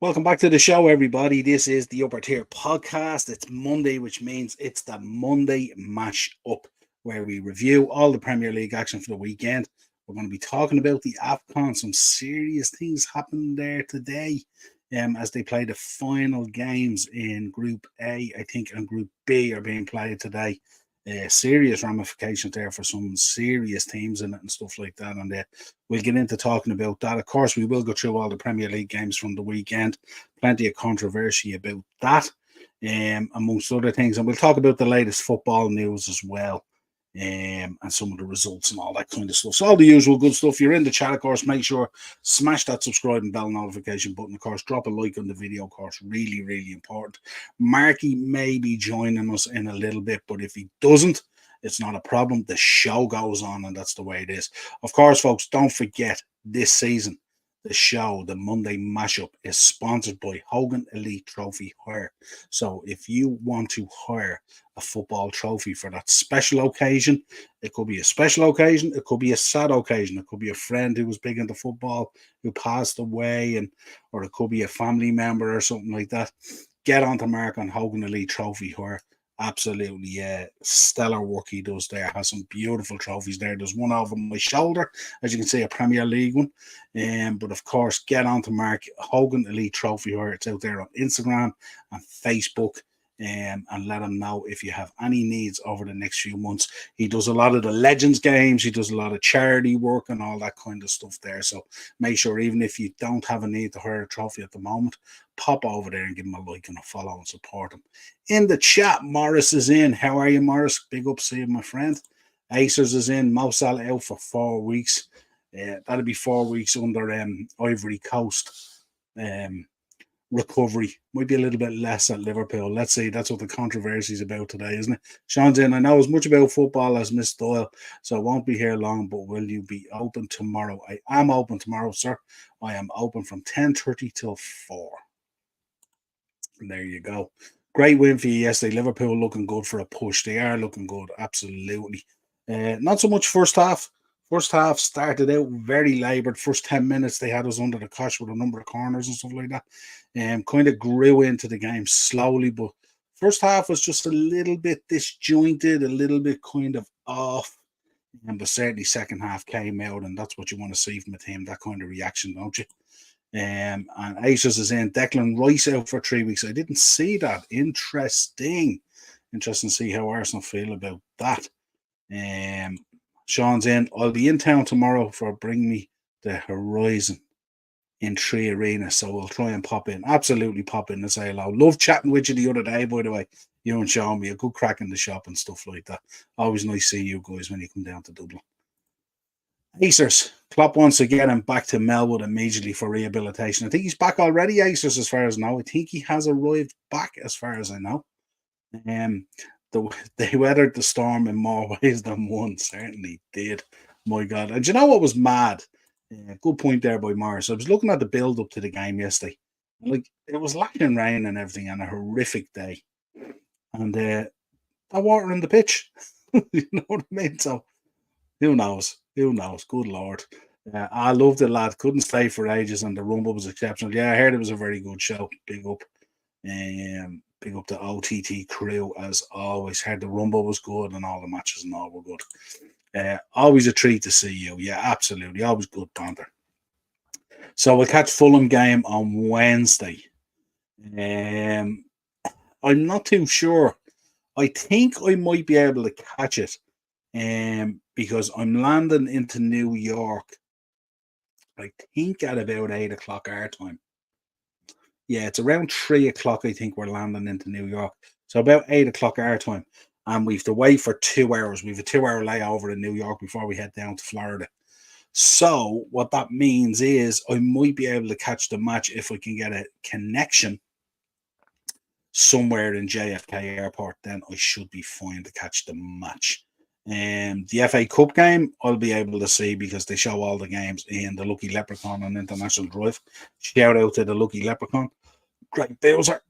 Welcome back to the show, everybody. This is the Upper Tier Podcast. It's Monday, which means it's the Monday Mash Up, where we review all the Premier League action for the weekend. We're going to be talking about the AFCON. Some serious things happened there today as they play the final games in Group A, I think, and Group B are being played today. Serious ramifications there for some serious teams in it and stuff like that. And we'll get into talking about that. Of course, we will go through all the Premier League games from the weekend. Plenty of controversy about that, amongst other things. And we'll talk about the latest football news as well. And some of the results and all that kind of stuff. So all the usual good stuff. If you're in the chat, of course, make sure smash that subscribe and bell notification button. Of course, drop a like on the video. Of course, really, really important. Marky may be joining us in a little bit, but if he doesn't, it's not a problem. The show goes on, and that's the way it is. Of course, folks, don't forget this season, the show, the Monday Mashup, is sponsored by Hogan Elite Trophy Hire. So if you want to hire a football trophy for that special occasion, it could be a special occasion, it could be a sad occasion, it could be a friend who was big into football who passed away, or it could be a family member or something like that. Get onto Mark on Hogan Elite Trophy Hire. Absolutely, stellar work he does there. Has some beautiful trophies there. There's one over my shoulder, as you can see, a Premier League one. But of course, get on to Mark Hogan Elite Trophy Hire. It's out there on Instagram and Facebook. And let him know if you have any needs over the next few months. He does a lot of the Legends games. He does a lot of charity work and all that kind of stuff there. So make sure, even if you don't have a need to hire a trophy at the moment, pop over there and give him a like and a follow and support him. In the chat, Morris is in. How are you, Morris? Big up, see you, my friend. Acers is in. Mo Salah out for 4 weeks. That'll be 4 weeks under Ivory Coast. Recovery might be a little bit less at Liverpool. Let's see. That's what the controversy is about today, isn't it? Sean's in. I know as much about football as Miss Doyle, so I won't be here long. But will you be open tomorrow? I am open tomorrow, sir. I am open from 10:30 till 4. And there you go. Great win for you yesterday. Liverpool looking good for a push. They are looking good, absolutely. Not so much first half. First half started out very laboured. First 10 minutes, they had us under the cosh with a number of corners and stuff like that. Kind of grew into the game slowly, but first half was just a little bit disjointed, a little bit kind of off. But certainly second half came out, and that's what you want to see from a team, that kind of reaction, don't you? And Aces is in. Declan Rice out for 3 weeks. I didn't see that. Interesting. Interesting to see how Arsenal feel about that. Sean's in. I'll be in town tomorrow for Bring Me the Horizon in 3 Arena. So we'll try and pop in. Absolutely pop in and say hello. Love chatting with you the other day, by the way. You and Sean, me a good crack in the shop and stuff like that. Always nice seeing you guys when you come down to Dublin. Acers, Klopp wants to get him back to Melwood immediately for rehabilitation. I think he's back already, Acers, as far as I know. I think he has arrived back, as far as I know. They weathered the storm in more ways than one, certainly did. My God. And do you know what was mad? Good point there by Morris. I was looking at the build up to the game yesterday. Like, it was lacking rain and everything, and a horrific day. And that water in the pitch. You know what I mean? So who knows? Who knows? Good Lord. I loved it, lad. Couldn't stay for ages, and the rumble was exceptional. Yeah, I heard it was a very good show. Big up. Big up the OTT crew, as always. Heard the rumble was good, and all the matches and all were good. Always a treat to see you. Yeah, absolutely. Always good banter. So we'll catch Fulham game on Wednesday. I'm not too sure. I think I might be able to catch it. Because I'm landing into New York, I think at about 8 o'clock our time. Yeah, it's around 3 o'clock. I think we're landing into New York, so about 8 o'clock our time, and we have to wait for 2 hours. We have a 2 hour layover in New York before we head down to Florida. So what that means is I might be able to catch the match if I can get a connection somewhere in JFK Airport. Then I should be fine to catch the match. The FA Cup game, I'll be able to see because they show all the games in the Lucky Leprechaun on International Drive. Shout out to the Lucky Leprechaun. Great bowser.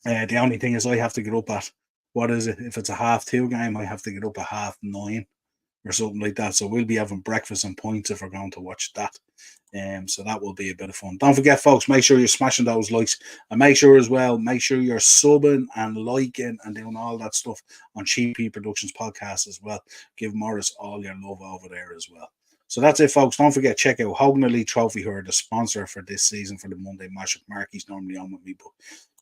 The only thing is I have to get up at, what is it? If it's a 2:30 game, I have to get up at 9:30 or something like that. So we'll be having breakfast and points if we're going to watch that. So that will be a bit of fun. Don't forget, folks, make sure you're smashing those likes, and make sure as well, make sure you're subbing and liking and doing all that stuff on Cheap P Productions podcast as well. Give Morris all your love over there as well. So that's it, folks. Don't forget, check out Hogan Elite Trophy, who are the sponsor for this season for the Monday Mashup. Marky's normally on with me, but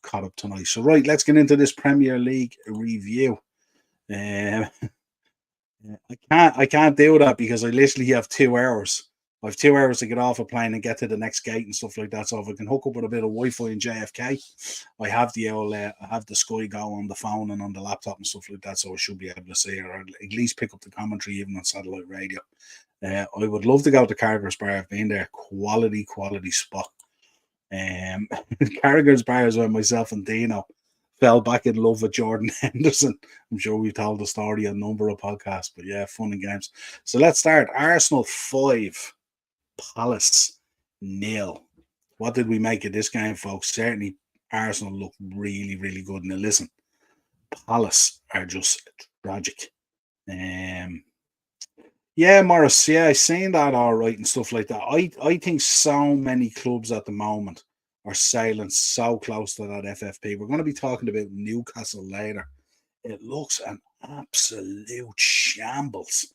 caught up tonight. So right, let's get into this Premier League review. I can't do that because I literally have 2 hours. I have 2 hours to get off a plane and get to the next gate and stuff like that. So if I can hook up with a bit of Wi-Fi in JFK, I have the I have the Sky Go on the phone and on the laptop and stuff like that. So I should be able to see it, or at least pick up the commentary even on satellite radio. I would love to go to Carragher's Bar. I've been there. Quality spot. Carragher's Bar is where myself and Dino fell back in love with Jordan Henderson. I'm sure we've told the story on a number of podcasts, but yeah, fun and games. So let's start. Arsenal 5, Palace 0. What did we make of this game, folks? Certainly, Arsenal look really good. Now, listen, Palace are just tragic. Yeah, Morris, yeah, I seen that all right and stuff like that. I think so many clubs at the moment are sailing so close to that FFP. We're going to be talking about Newcastle later. It looks an absolute shambles.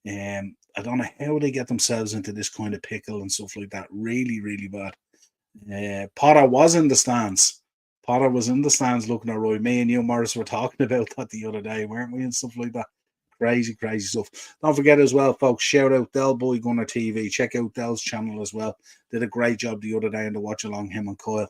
I don't know how they get themselves into this kind of pickle and stuff like that. Really bad. Potter was in the stands. Potter was in the stands looking at Roy. Me and you, Morris, were talking about that the other day, weren't we? And stuff like that. Crazy stuff. Don't forget as well, folks, shout out Del Boy Gunner TV. Check out Del's channel as well. Did a great job the other day in the watch along, him and Kyle.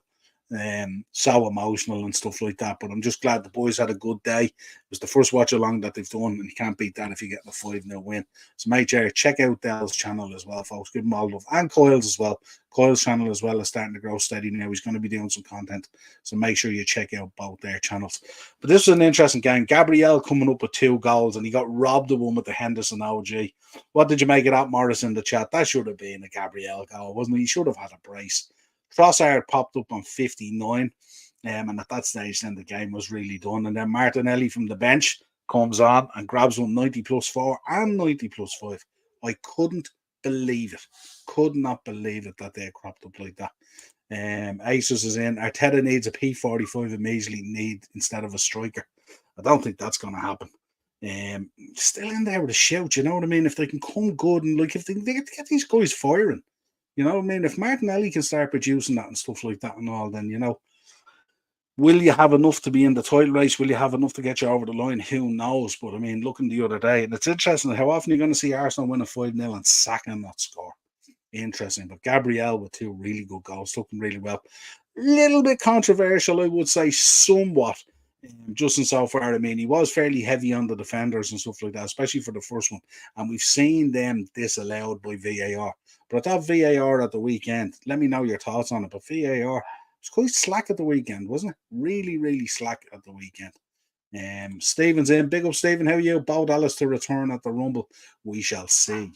So emotional and stuff like that. But I'm just glad the boys had a good day. It was the first watch along that they've done, and you can't beat that if you get a 5-0 win. So make sure check out Del's channel as well, folks. Give him all love. And Kyle's as well. Kyle's channel as well is starting to grow steady now. He's going to be doing some content. So make sure you check out both their channels. But this was an interesting game. Gabriel coming up with 2 goals, and he got robbed of one with the Henderson OG. What did you make of that, Morris, in the chat? That should have been a Gabriel goal, wasn't it? He should have had a brace. Trossard popped up on 59, and at that stage, then the game was really done. And then Martinelli from the bench comes on and grabs one 90+4 and 90+5. I couldn't believe it. Could not believe it that they cropped up like that. Aces is in. Arteta needs a P45 immediately instead of a striker. I don't think that's going to happen. Still in there with a shout, you know what I mean? If they can come good and like if they get these guys firing. You know what I mean? If Martinelli can start producing that and stuff like that and all, then, you know, will you have enough to be in the title race? Will you have enough to get you over the line? Who knows? But, I mean, looking the other day, and it's interesting how often you're going to see Arsenal win a 5-0 and sacking that score. Interesting. But Gabriel with 2 really good goals, looking really well. Little bit controversial, I would say, somewhat. Just in so far, I mean, he was fairly heavy on the defenders and stuff like that, especially for the first one. And we've seen them disallowed by VAR. But I thought VAR at the weekend, let me know your thoughts on it, but VAR was quite slack at the weekend, wasn't it? Really slack at the weekend. Stephen's in. Big up, Stephen. How are you? Bo Dallas to return at the Rumble. We shall see.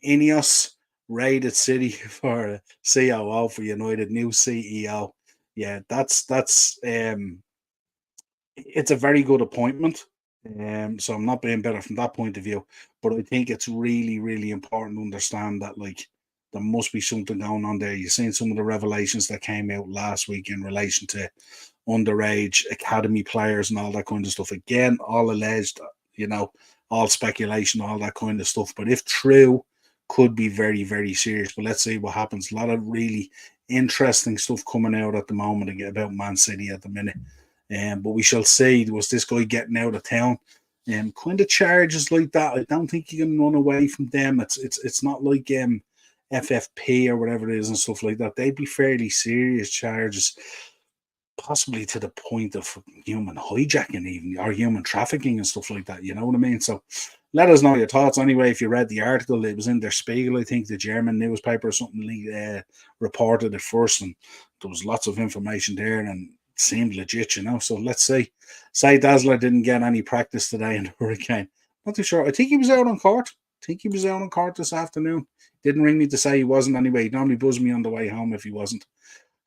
Ineos raided City for COO for United, new CEO. Yeah, that's it's a very good appointment. So I'm not being better from that point of view, but I think it's really important to understand that like there must be something going on there. You've seen some of the revelations that came out last week in relation to underage academy players and all that kind of stuff. Again, all alleged, you know, all speculation, all that kind of stuff. But if true, could be very serious. But let's see what happens. A lot of really interesting stuff coming out at the moment about Man City at the minute. But we shall see. Was this guy getting out of town? Kind of charges like that. I don't think you can run away from them. It's not like FFP or whatever it is and stuff like that. They'd be fairly serious charges, possibly to the point of human hijacking even, or human trafficking and stuff like that. You know what I mean? So let us know your thoughts anyway. If you read the article, it was in Der Spiegel, I think, the German newspaper or something reported it first, and there was lots of information there and it seemed legit, you know. So let's see. Say Dazzler didn't get any practice today in the Hurricane. Not too sure. I think he was out on court. This afternoon. Didn't ring me to say he wasn't anyway. He'd normally buzz me on the way home if he wasn't.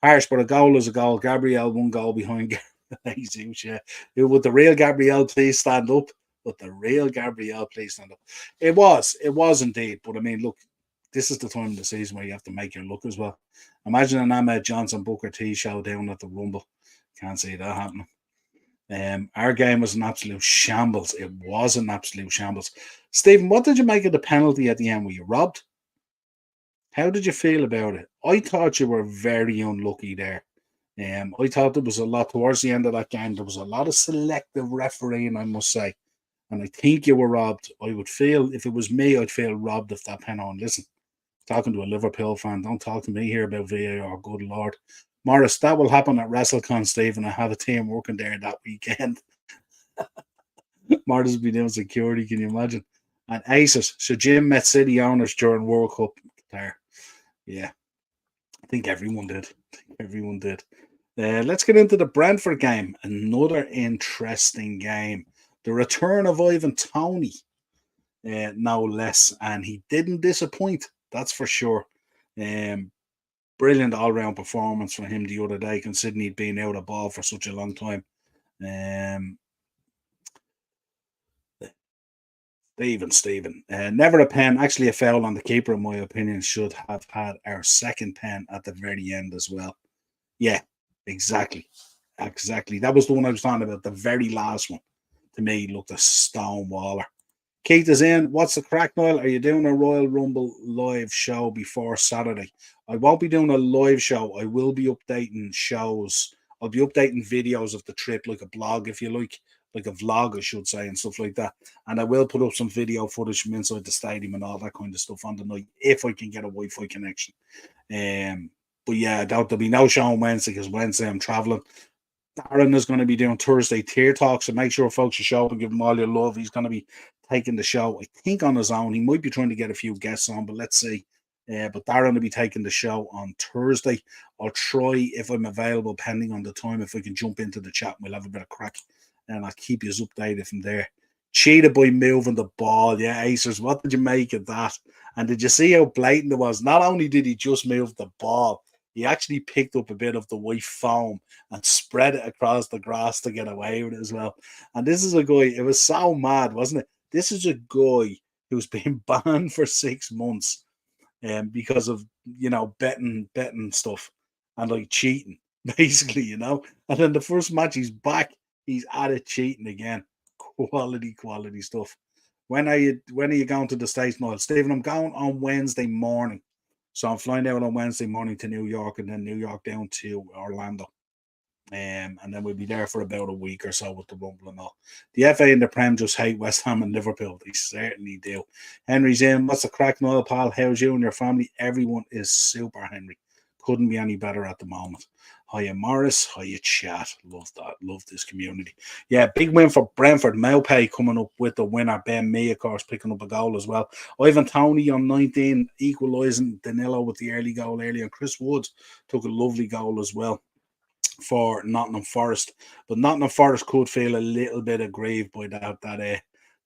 Harsh, but a goal is a goal. Gabriel, 1 goal behind Jesus, yeah. Would the real Gabriel please stand up? but the real Gabriel, please stand up. It was indeed. But I mean, look, this is the time of the season where you have to make your look as well. Imagine an Ahmed Johnson Booker T show down at the Rumble. Can't see that happening. Our game was an absolute shambles. It was an absolute shambles. Stephen, what did you make of the penalty at the end? Were you robbed? How did you feel about it? I thought you were very unlucky there. I thought there was a lot towards the end of that game. There was a lot of selective refereeing, I must say. And I think you were robbed. I would feel, if it was me, I'd feel robbed if that pen on. Listen, talking to a Liverpool fan, don't talk to me here about VAR, good Lord. Morris, that will happen at WrestleCon, Stephen. I have a team working there that weekend. Morris will be doing security, can you imagine? And Aces, so Jim met City owners during World Cup there. Yeah, I think everyone did. Everyone did. Let's get into the Brentford game. Another interesting game. The return of Ivan Toney, no less, and he didn't disappoint. That's for sure. Brilliant all-round performance from him the other day, considering he'd been out of ball for such a long time. Stephen. Never a pen. Actually, a foul on the keeper, in my opinion. Should have had our second pen at the very end as well. Yeah, exactly. That was the one I was talking about. The very last one, to me, looked a stone waller. Keith is in. What's the crack, Niall? Are you doing a Royal Rumble live show before Saturday? I won't be doing a live show. I will be updating shows. I'll be updating videos of the trip, like a blog, if you like a vlog, I should say, and stuff like that. And I will put up some video footage from inside the stadium and all that kind of stuff on the night, if I can get a Wi-Fi connection. But yeah, there'll be no show on Wednesday, because Wednesday I'm traveling. Darren is going to be doing Thursday tier talk, so make sure folks you show up and give him all your love. He's going to be taking the show, I think, on his own. He might be trying to get a few guests on, but let's see. But Darren will be taking the show on Thursday. I'll try, if I'm available, pending on the time, if we can jump into the chat. We'll have a bit of crack, and I'll keep you updated from there. Cheated by moving the ball. Yeah, Acers, what did you make of that? And did you see how blatant it was? Not only did he just move the ball, he actually picked up a bit of the white foam and spread it across the grass to get away with it as well. And this is a guy, it was so mad, wasn't it? This is a guy who's been banned for 6 months because of, betting stuff and like cheating, basically, And then the first match he's back, he's at it cheating again. Quality stuff. When are you going to the States, Noel? Stephen, I'm going on Wednesday morning. So I'm flying out on Wednesday morning to New York, and then New York down to Orlando. And then we'll be there for about a week or so with the Rumble and all. The FA and the Prem just hate West Ham and Liverpool. They certainly do. Henry's in. What's the crack, Noel, pal? How's you and your family? Everyone is super, Henry. Couldn't be any better at the moment. Hiya, Morris. Hiya, chat. Love that. Love this community. Yeah, big win for Brentford. Maupay coming up with the winner. Ben Mee, of course, picking up a goal as well. Ivan Toney on 19, equalising. Danilo with the early goal earlier. Chris Woods took a lovely goal as well for Nottingham Forest. But Nottingham Forest could feel a little bit aggrieved by the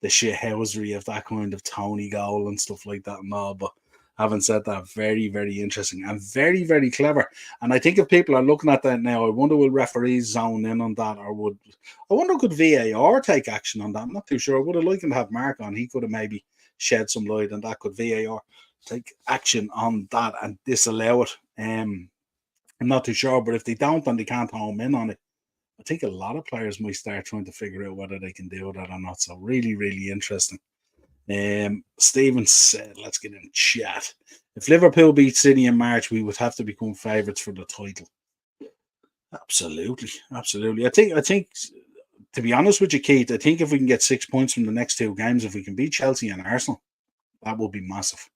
shithousery of that kind of Toney goal and stuff like that and all. But having said that, very, very interesting and very, very clever. And I think if people are looking at that now, I wonder will referees zone in on that, or could VAR take action on that? I'm not too sure. I would have liked to have Mark on. He could have maybe shed some light on that. Could VAR take action on that and disallow it? I'm not too sure, but if they don't and they can't home in on it, I think a lot of players might start trying to figure out whether they can do that or not. So really, really interesting. Stephen said, let's get in chat. If Liverpool beat City in March, we would have to become favourites for the title. Absolutely. I think to be honest with you, Keith, I think if we can get 6 points from the next 2 games, if we can beat Chelsea and Arsenal, that would be massive.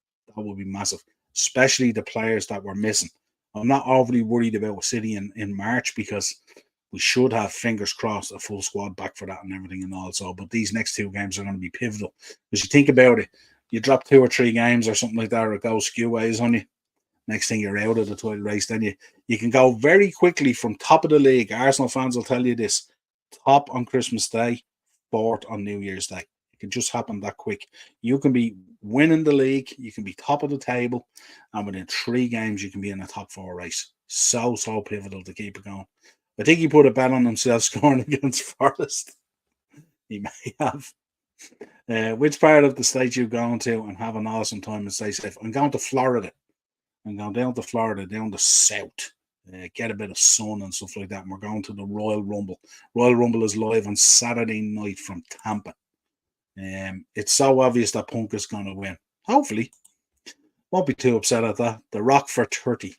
Especially the players that we're missing. I'm not overly worried about City in March, because we should have, fingers crossed, a full squad back for that and everything and all. So, but these next 2 games are going to be pivotal. Because you think about it, you drop 2 or 3 games or something like that, or it goes skew ways on you. Next thing you're out of the title race, then you can go very quickly from top of the league. Arsenal fans will tell you this: top on Christmas Day, 4th on New Year's Day. It can just happen that quick. You can be winning the league, you can be top of the table, and within 3 games you can be in a top 4 race. So pivotal to keep it going. I think he put a bet on himself scoring against Forest. He may have. Which part of the state you going to and have an awesome time and stay safe? I'm going to Florida. I'm going down to Florida, down the south, get a bit of sun and stuff like that. And we're going to the Royal Rumble. Royal Rumble is live on Saturday night from Tampa. It's so obvious that Punk is going to win. Hopefully. Won't be too upset at that. The Rock for 30.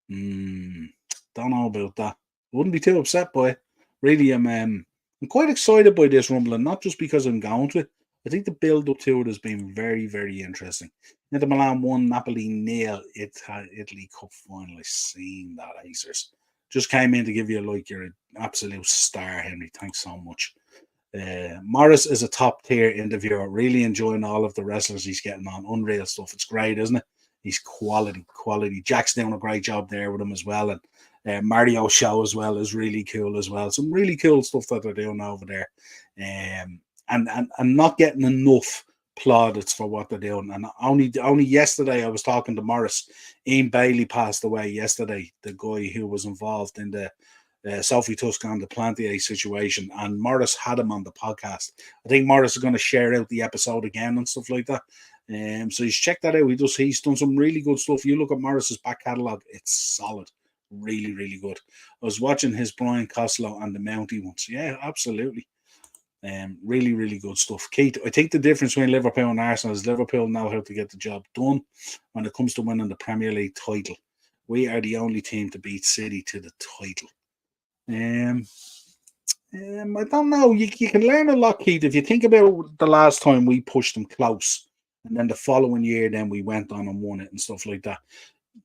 Don't know about that. Wouldn't be too upset by it. Really, I'm quite excited by this Rumble, and not just because I'm going to it. I think the build up to it has been very, very interesting. Inter Milan 1, Napoli 0. Italy Cup final. I seen that, Acers. Just came in to give you like you're an absolute star, Henry. Thanks so much. Morris is a top tier interviewer. Really enjoying all of the wrestlers he's getting on. Unreal stuff. It's great, isn't it? He's quality. Jack's doing a great job there with him as well. And Mario show as well is really cool as well. Some really cool stuff that they're doing over there. And not getting enough plaudits for what they're doing. And only yesterday I was talking to Morris. Ian Bailey passed away yesterday, the guy who was involved in the Sophie Tuscan, the Plantier situation, and Morris had him on the podcast. I think Morris is going to share out the episode again and stuff like that. So he's checked that out. He's done some really good stuff. You look at Morris's back catalogue, it's solid. Really, really good. I was watching his Brian Costello and the Mountie ones. Yeah, absolutely. Really, really good stuff. Keith, I think the difference between Liverpool and Arsenal is Liverpool know how to get the job done when it comes to winning the Premier League title. We are the only team to beat City to the title. I don't know. You can learn a lot, Keith. If you think about the last time we pushed them close, and then the following year, then we went on and won it and stuff like that.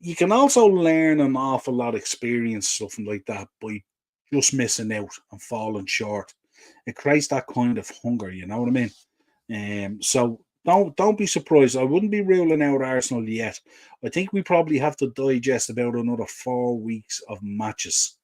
You can also learn an awful lot of experience, stuff like that, by just missing out and falling short. It creates that kind of hunger, you know what I mean? So don't be surprised. I wouldn't be ruling out Arsenal yet. I think we probably have to digest about another 4 weeks of matches.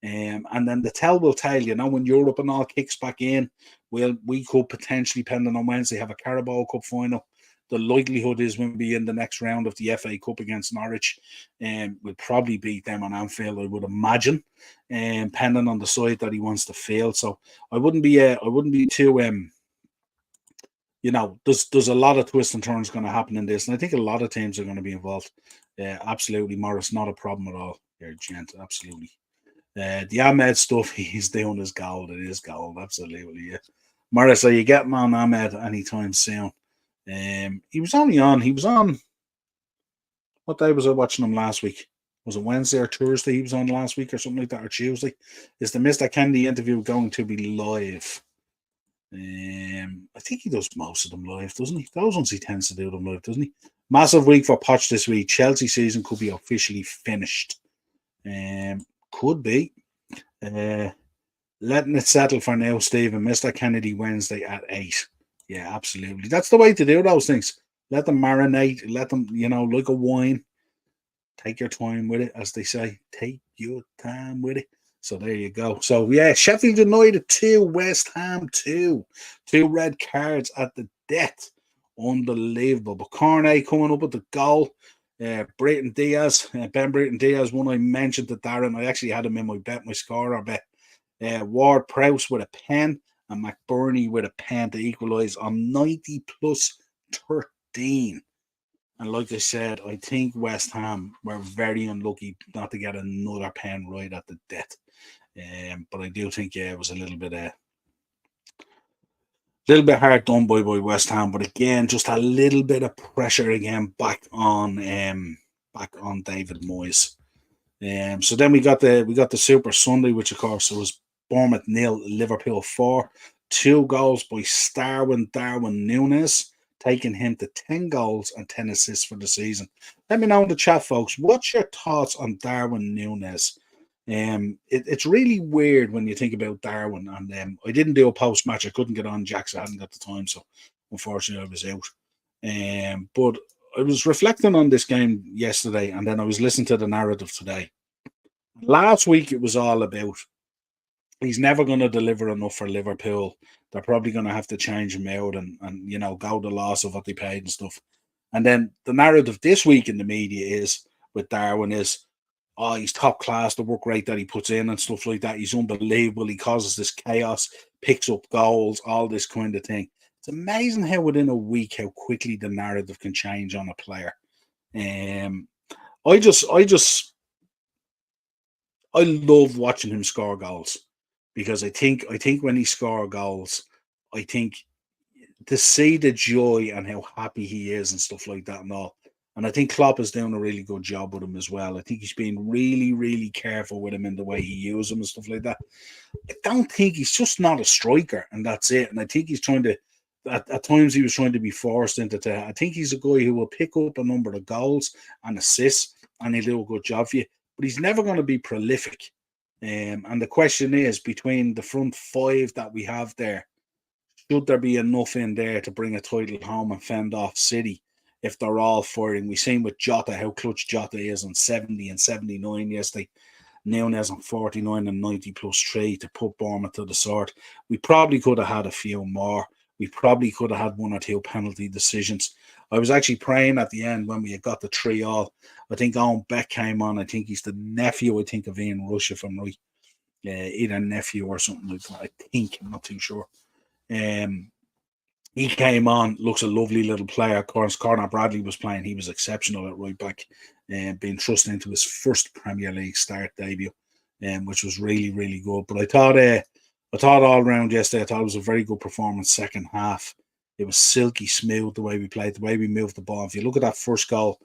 And then the tell will tell, when Europe and all kicks back in, we could potentially, depending on Wednesday, have a Carabao Cup final. The likelihood is we'll be in the next round of the FA Cup against Norwich, and we'll probably beat them on Anfield, I would imagine, depending on the side that he wants to field. So I wouldn't be too there's a lot of twists and turns going to happen in this, and I think a lot of teams are going to be involved. Absolutely, Morris, not a problem at all. You're a gent, absolutely. The Ahmed stuff he's doing is gold. It is gold, absolutely. Yeah. Morris, are you getting on Ahmed anytime soon? He was on. What day was I watching him last week? Was it Wednesday or Thursday he was on last week or something like that, or Tuesday? Is the Mr. Kennedy interview going to be live? I think he does most of them live, doesn't he? Those ones he tends to do them live, doesn't he? Massive week for Poch this week. Chelsea season could be officially finished. Could be. Letting it settle for now, Stephen. Mr. Kennedy Wednesday at 8. Yeah, absolutely. That's the way to do those things. Let them marinate. Let them, like a wine. Take your time with it, as they say. Take your time with it. So there you go. So, yeah, Sheffield United 2, West Ham 2. 2 red cards at the death. Unbelievable. But Cornet coming up with the goal. Brayton Diaz, Ben Brayton Diaz, one I mentioned to Darren. I actually had him in my scorer bet. Ward Prowse with a pen and McBurney with a pen to equalise on 90 plus 13. And like I said, I think West Ham were very unlucky not to get another pen right at the death. But I do think, it was a little bit hard done by West Ham, but again, just a little bit of pressure again back on David Moyes. So then we got the Super Sunday, which of course was Bournemouth 0, Liverpool 4. 2 goals by Darwin Núñez, taking him to 10 goals and 10 assists for the season. Let me know in the chat, folks. What's your thoughts on Darwin Núñez? It's really weird when you think about Darwin, and I didn't do a post match. I couldn't get on Jack's. I hadn't got the time, so unfortunately I was out. But I was reflecting on this game yesterday, and then I was listening to the narrative today. Last week it was all about he's never going to deliver enough for Liverpool. They're probably going to have to change him out and go the loss of what they paid and stuff. And then the narrative this week in the media is with Darwin is, oh, he's top class, the work rate that he puts in and stuff like that. He's unbelievable. He causes this chaos, picks up goals, all this kind of thing. It's amazing how within a week how quickly the narrative can change on a player. Um, I just, I just, I love watching him score goals because I think when he score goals, I think to see the joy and how happy he is and stuff like that and all. And I think Klopp is doing a really good job with him as well. I think he's being really, really careful with him in the way he uses him and stuff like that. I don't think he's just not a striker, and that's it. And I think he's trying to, at times, he was trying to be forced into that. I think he's a guy who will pick up a number of goals and assists, and he'll do a good job for you. But he's never going to be prolific. And the question is, between the front five that we have there, should there be enough in there to bring a title home and fend off City if they're all firing? We've seen with Jota how clutch Jota is on 70 and 79 yesterday. Nunez on 49 and 90 plus 3 to put Bournemouth to the sword. We probably could have had a few more. We probably could have had one or two penalty decisions. I was actually praying at the end when we had got the 3-all. I think Owen Beck came on. I think he's the nephew, of Ian Rush, if I'm right. Either nephew or something like that. I think. I'm not too sure. He came on, looks a lovely little player. Of course, Conor Bradley was playing. He was exceptional at right back, being thrust into his first Premier League start debut, which was really, really good. But I thought all round yesterday, I thought it was a very good performance second half. It was silky smooth the way we played, the way we moved the ball. If you look at that first goal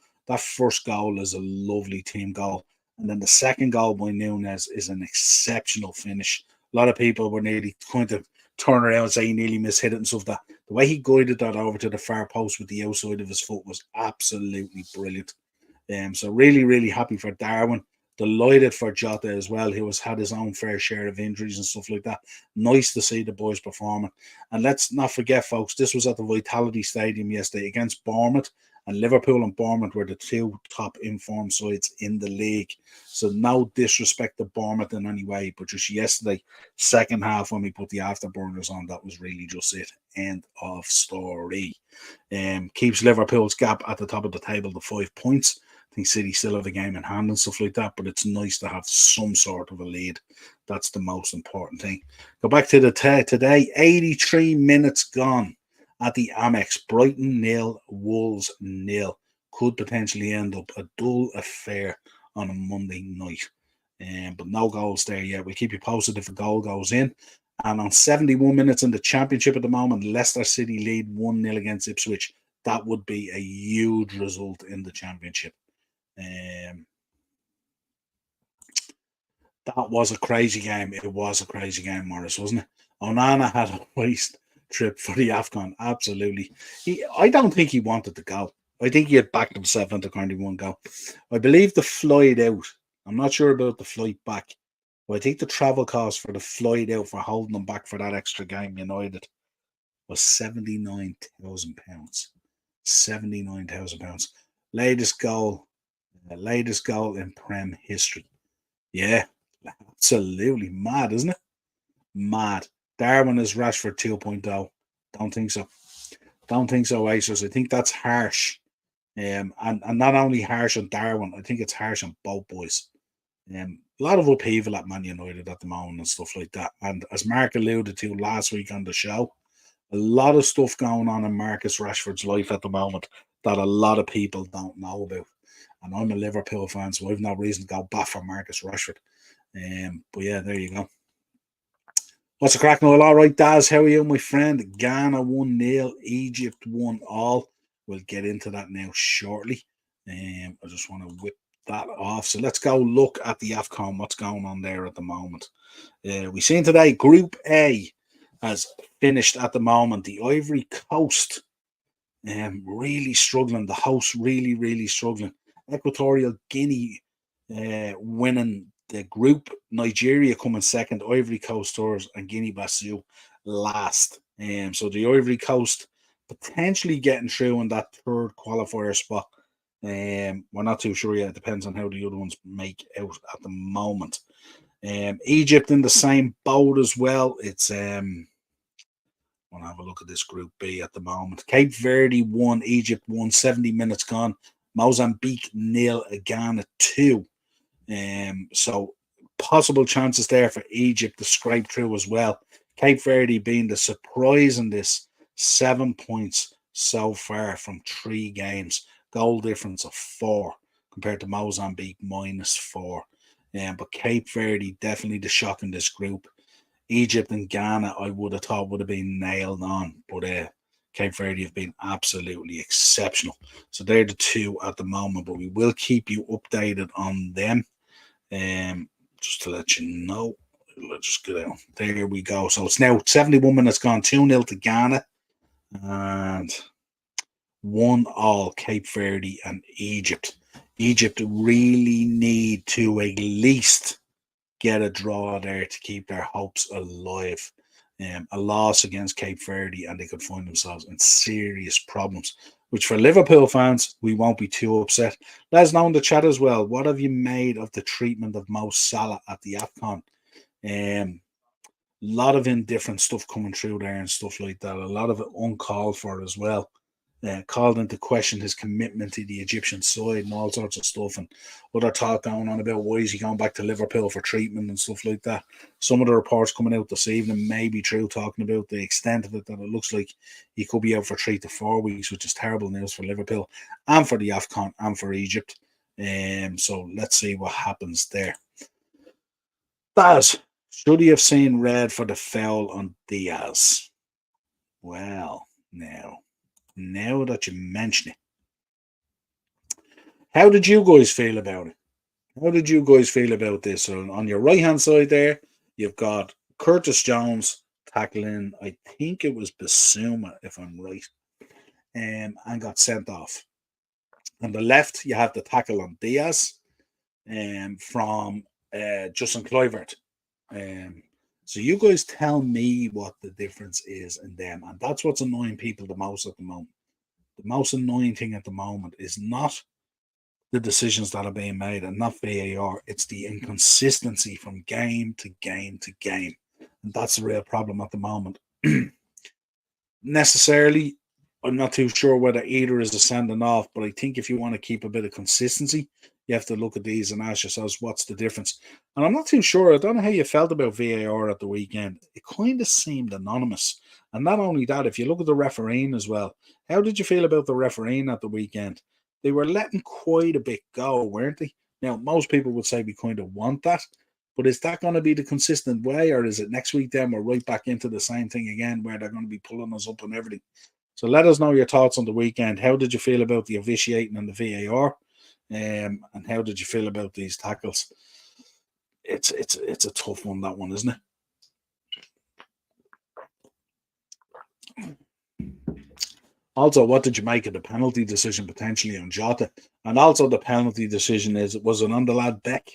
is a lovely team goal. And then the second goal by Nunez is an exceptional finish. A lot of people were nearly going to turn around and say he nearly mishit it and stuff. That the way he guided that over to the far post with the outside of his foot was absolutely brilliant. So really, really happy for Darwin. Delighted for Jota as well, who has had his own fair share of injuries and stuff like that. Nice to see the boys performing. And let's not forget, folks, this was at the Vitality Stadium yesterday against Bournemouth. And Liverpool and Bournemouth were the two top informed sides in the league. So no disrespect to Bournemouth in any way, but just yesterday, second half when we put the afterburners on, that was really just it. End of story. Keeps Liverpool's gap at the top of the table to 5 points. I think City still have a game in hand and stuff like that, but it's nice to have some sort of a lead. That's the most important thing. Go back to the today, 83 minutes gone at the Amex. Brighton 0, Wolves 0. Could potentially end up a dull affair on a Monday night. But no goals there yet. We'll keep you posted if a goal goes in. And on 71 minutes in the Championship at the moment, Leicester City lead 1-0 against Ipswich. That would be a huge result in the Championship. That was a crazy game. It was a crazy game, Morris, wasn't it? Onana had a waste trip for the AFCON. Absolutely. I don't think he wanted to go. I think he had backed himself into currently one go. I believe the flight out, I'm not sure about the flight back, but I think the travel cost for the flight out for holding them back for that extra game, United, was £79,000. £79,000. Latest goal in Prem history. Yeah, absolutely mad, isn't it? Mad. Darwin is Rashford 2.0. Don't think so. Don't think so, Acers. I think that's harsh. And not only harsh on Darwin, I think it's harsh on both boys. A lot of upheaval at Man United at the moment and stuff like that. And as Mark alluded to last week on the show, a lot of stuff going on in Marcus Rashford's life at the moment that a lot of people don't know about. And I'm a Liverpool fan, so I've no reason to go back for Marcus Rashford. But yeah, there you go. What's the crack, Noel? All right, Daz, how are you, my friend? Ghana 1-0, Egypt 1-all. We'll get into that now shortly. I just want to whip that off. So let's go look at the AFCON, what's going on there at the moment. We've seen today Group A has finished at the moment. The Ivory Coast really struggling. The host really, really struggling. Equatorial Guinea winning the group. Nigeria coming second. Ivory Coast tours and Guinea-Bissau last. So the Ivory Coast potentially getting through in that third qualifier spot. We're not too sure yet. It depends on how the other ones make out at the moment. Egypt in the same boat as well. It's I want to have a look at this Group B at the moment. Cape Verde 1, Egypt 1, 70 minutes gone. Mozambique 0, Ghana 2. So possible chances there for Egypt to scrape through as well. Cape Verde being the surprise in this 7 points so far from 3 games. Goal difference of 4 compared to Mozambique -4. But Cape Verde, definitely the shock in this group. Egypt and Ghana, I would have thought would have been nailed on, but Cape Verde have been absolutely exceptional. So they're the two at the moment, but we will keep you updated on them. Just to let you know, let's just get out. There we go. So it's now 71 minutes gone, 2-0 to Ghana, and 1-1 Cape Verde and Egypt. Egypt really need to at least get a draw there to keep their hopes alive. A loss against Cape Verde, and they could find themselves in serious problems, which for Liverpool fans, we won't be too upset. Let us know in the chat as well. What have you made of the treatment of Mo Salah at the AFCON? A lot of indifferent stuff coming through there and stuff like that. A lot of it uncalled for as well. Called into question his commitment to the Egyptian side and all sorts of stuff, and other talk going on about why is he going back to Liverpool for treatment and stuff like that. Some of the reports coming out this evening may be true, talking about the extent of it, that it looks like he could be out for 3 to 4 weeks, which is terrible news for Liverpool and for the AFCON and for Egypt. So let's see what happens there. Daz, should he have seen red for the foul on Diaz? Well, now that you mention it, how did you guys feel about it? How did you guys feel about this? So on your right hand side there, you've got Curtis Jones tackling, I think it was Basuma, if I'm right, and got sent off. On the left, you have the tackle on Diaz from Justin Kluivert. So you guys tell me what the difference is in them. And that's what's annoying people the most at the moment. The most annoying thing at the moment is not the decisions that are being made and not VAR. It's the inconsistency from game to game to game. And that's the real problem at the moment. Necessarily, I'm not too sure whether either is a sending off, but I think if you want to keep a bit of consistency, you have to look at these and ask yourselves, what's the difference? And I'm not too sure. I don't know how you felt about VAR at the weekend. It kind of seemed anonymous. And not only that, if you look at the refereeing as well, how did you feel about the refereeing at the weekend? They were letting quite a bit go, weren't they? Now, most people would say we kind of want that, but is that going to be the consistent way, or is it next week then we're right back into the same thing again where they're going to be pulling us up and everything? So let us know your thoughts on the weekend. How did you feel about the officiating and the VAR? And how did you feel about these tackles? It's a tough one, that one, isn't it? Also, what did you make of the penalty decision potentially on Jota? And also the penalty decision was it on the lad Beck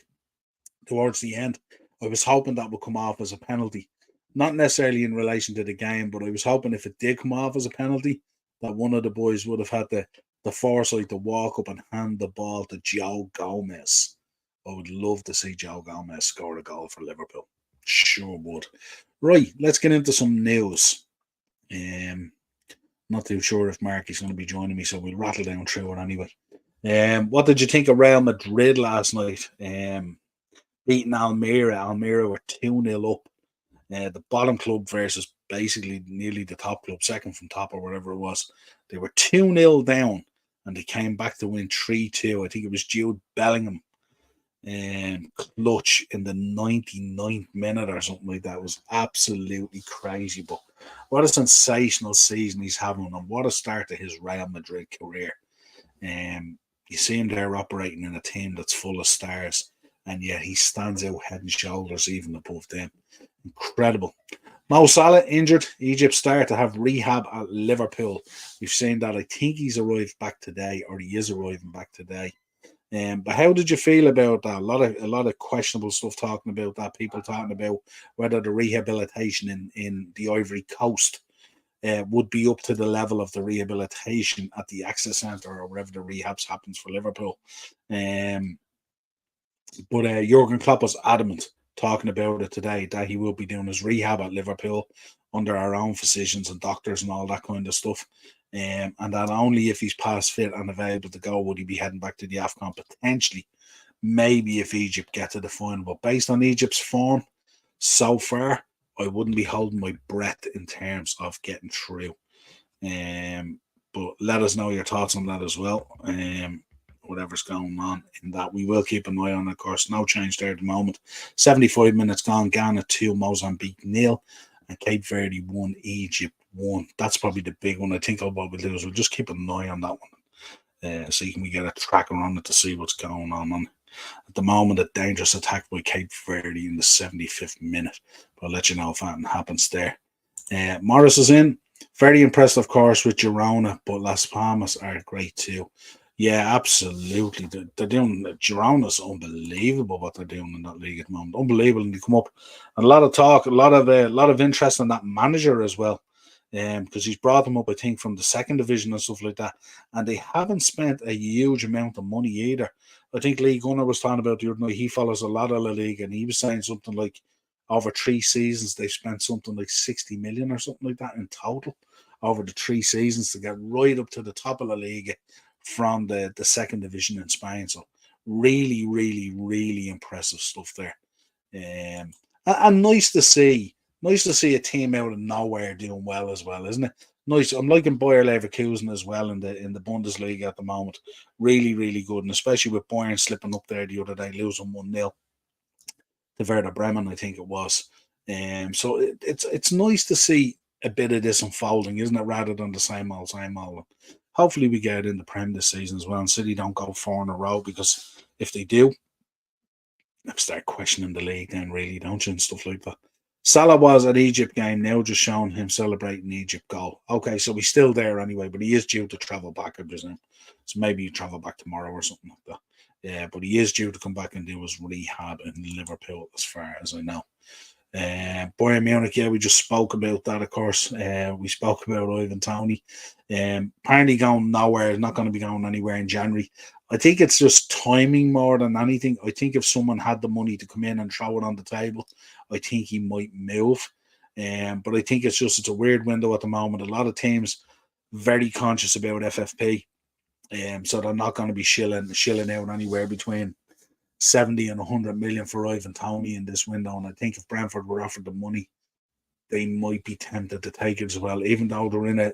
towards the end? I was hoping that would come off as a penalty. Not necessarily in relation to the game, but I was hoping if it did come off as a penalty, that one of the boys would have had the foresight to walk up and hand the ball to Joe Gomez. I would love to see Joe Gomez score a goal for Liverpool. Sure would. Right, let's get into some news. Not too sure if Mark is going to be joining me, so we'll rattle down through it anyway. What did you think of Real Madrid last night? Beating Almeria. Almeria were 2-0 up. The bottom club versus basically nearly the top club, second from top or whatever it was. They were 2-0 down and they came back to win 3-2. I think it was Jude Bellingham clutch in the 99th minute or something like that. It was absolutely crazy. But what a sensational season he's having, and what a start to his Real Madrid career. You see him there operating in a team that's full of stars, and yet he stands out head and shoulders even above them. Incredible. Mo Salah injured. Egypt start to have rehab at Liverpool. We've seen that. I think he's arrived back today, or he is arriving back today. But how did you feel about that? A lot of questionable stuff talking about that. People talking about whether the rehabilitation in the Ivory Coast would be up to the level of the rehabilitation at the Access Centre or wherever the rehabs happens for Liverpool. But Jurgen Klopp was adamant talking about it today that he will be doing his rehab at Liverpool under our own physicians and doctors and all that kind of stuff. And that only if he's past fit and available to go would he be heading back to the AFCON potentially. Maybe if Egypt get to the final. But based on Egypt's form so far, I wouldn't be holding my breath in terms of getting through. But let us know your thoughts on that as well. Whatever's going on in that, we will keep an eye on. Of course, no change there at the moment. 75 minutes gone. Ghana 2, Mozambique 0, and Cape Verde 1, Egypt 1. That's probably the big one. I think what we'll do is we'll just keep an eye on that one, so you can get a tracker on it to see what's going on. At the moment, a dangerous attack by Cape Verde in the 75th minute. But I'll let you know if anything happens there. Morris is in. Very impressed, of course, with Girona, but Las Palmas are great too. Yeah, absolutely. They're doing Girona's unbelievable what they're doing in that league at the moment. Unbelievable, and they come up. And a lot of talk, a lot of interest in that manager as well, because he's brought them up, I think, from the second division and stuff like that. And they haven't spent a huge amount of money either. I think Lee Gunner was talking about the other night. He follows a lot of La Liga, and he was saying something like over 3 seasons they've spent something like 60 million or something like that in total over the 3 seasons to get right up to the top of La Liga from the second division in Spain. So really, really, really impressive stuff there. And nice to see. Nice to see a team out of nowhere doing well as well, isn't it? Nice. I'm liking Bayer Leverkusen as well in the Bundesliga at the moment. Really, really good, and especially with Bayern slipping up there the other day, losing 1-0 to Werder Bremen, I think it was. So it's nice to see a bit of this unfolding, isn't it? Rather than the same old, same old. Hopefully, we get it in the Prem this season as well, and City don't go 4 in a row, because if they do, start questioning the league then, really, don't you, and stuff like that. Salah was at Egypt game now, just showing him celebrating the Egypt goal. Okay, so he's still there anyway, but he is due to travel back, I presume. So maybe he travel back tomorrow or something like that. Yeah, but he is due to come back and do his rehab in Liverpool, as far as I know. Bayern Munich, yeah, we just spoke about that, of course. We spoke about Ivan Toney. Apparently going nowhere, not going to be going anywhere in January. I think it's just timing more than anything. I think if someone had the money to come in and throw it on the table, I think he might move. But I think it's a weird window at the moment. A lot of teams very conscious about FFP. So they're not going to be shilling out anywhere between 70 and 100 million for Ivan Toney in this window. And I think if Brentford were offered the money, they might be tempted to take it as well, even though they're in a